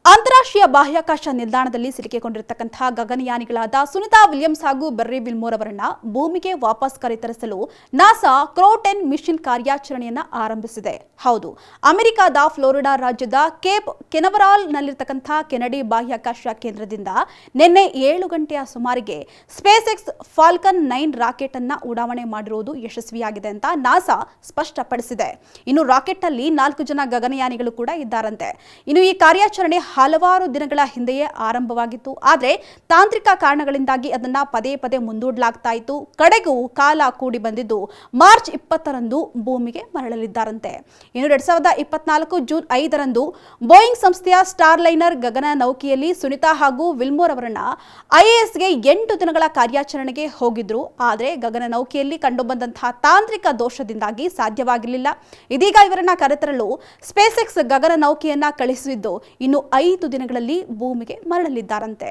ಅಂತಾರಾಷ್ಟ್ರೀಯ ಬಾಹ್ಯಾಕಾಶ ನಿಲ್ದಾಣದಲ್ಲಿ ಸಿಲುಕಿಕೊಂಡಿರತಕ್ಕಂತಹ ಗಗನಯಾನಿಗಳಾದ ಸುನಿತಾ ವಿಲಿಯಮ್ಸ್ ಹಾಗೂ ಬೆರ್ರಿ ವಿಲ್ಮೋರ್ ಅವರನ್ನ ಭೂಮಿಗೆ ವಾಪಸ್ ಕರೆತರಿಸಲು ನಾಸಾ ಕ್ರೋ-10 ಮಿಷನ್ ಕಾರ್ಯಾಚರಣೆಯನ್ನ ಆರಂಭಿಸಿದೆ. ಹೌದು, ಅಮೆರಿಕದ ಫ್ಲೋರಿಡಾ ರಾಜ್ಯದ ಕೇಪ್ ಕೆನವರಾಲ್ನಲ್ಲಿರತಕ್ಕಂತಹ ಕೆನಡಿ ಬಾಹ್ಯಾಕಾಶ ಕೇಂದ್ರದಿಂದ ನಿನ್ನೆ 7 ಗಂಟೆಯ ಸುಮಾರಿಗೆ ಸ್ಪೇಸ್ ಎಕ್ಸ್ ಫಾಲ್ಕನ್ 9 ರಾಕೆಟ್ ಅನ್ನ ಉಡಾವಣೆ ಮಾಡಿರುವುದು ಯಶಸ್ವಿಯಾಗಿದೆ ಅಂತ ನಾಸಾ ಸ್ಪಷ್ಟಪಡಿಸಿದೆ. ಇನ್ನು ರಾಕೆಟ್ನಲ್ಲಿ 4 ಜನ ಗಗನಯಾನಿಗಳು ಕೂಡ ಇದ್ದಾರಂತೆ. ಇನ್ನು ಈ ಕಾರ್ಯಾಚರಣೆ ಹಲವಾರು ದಿನಗಳ ಹಿಂದೆಯೇ ಆರಂಭವಾಗಿತ್ತು. ಆದರೆ ತಾಂತ್ರಿಕ ಕಾರಣಗಳಿಂದಾಗಿ ಅದನ್ನ ಪದೇ ಪದೇ ಮುಂದೂಡಲಾಗ್ತಾ ಇತ್ತು. ಕಡೆಗೂ ಕಾಲ ಕೂಡಿ ಬಂದಿದ್ದು ಮಾರ್ಚ್ 20ರಂದು ಭೂಮಿಗೆ ಮರಳಲಿದ್ದಾರಂತೆ. ಇನ್ನು 2024 ಜೂನ್ 5ರಂದು ಬೋಯಿಂಗ್ ಸಂಸ್ಥೆಯ ಸ್ಟಾರ್ಲೈನರ್ ಗಗನ ನೌಕೆಯಲ್ಲಿ ಸುನಿತಾ ಹಾಗೂ ವಿಲ್ಮೋರ್ ಅವರನ್ನ ಐಎಸ್ಗೆ 8 ದಿನಗಳ ಕಾರ್ಯಾಚರಣೆಗೆ ಹೋಗಿದ್ರು. ಆದರೆ ಗಗನ ನೌಕೆಯಲ್ಲಿ ಕಂಡುಬಂದಂತಹ ತಾಂತ್ರಿಕ ದೋಷದಿಂದಾಗಿ ಸಾಧ್ಯವಾಗಿರಲಿಲ್ಲ. ಇದೀಗ ಇವರನ್ನ ಕರೆತರಲು ಸ್ಪೇಸ್ ಎಕ್ಸ್ ಗಗನ ನೌಕೆಯನ್ನ ಕಳಿಸಿದ್ದು ಇನ್ನು 5 ದಿನಗಳಲ್ಲಿ ಭೂಮಿಗೆ ಮರಳಲಿದ್ದಾರಂತೆ.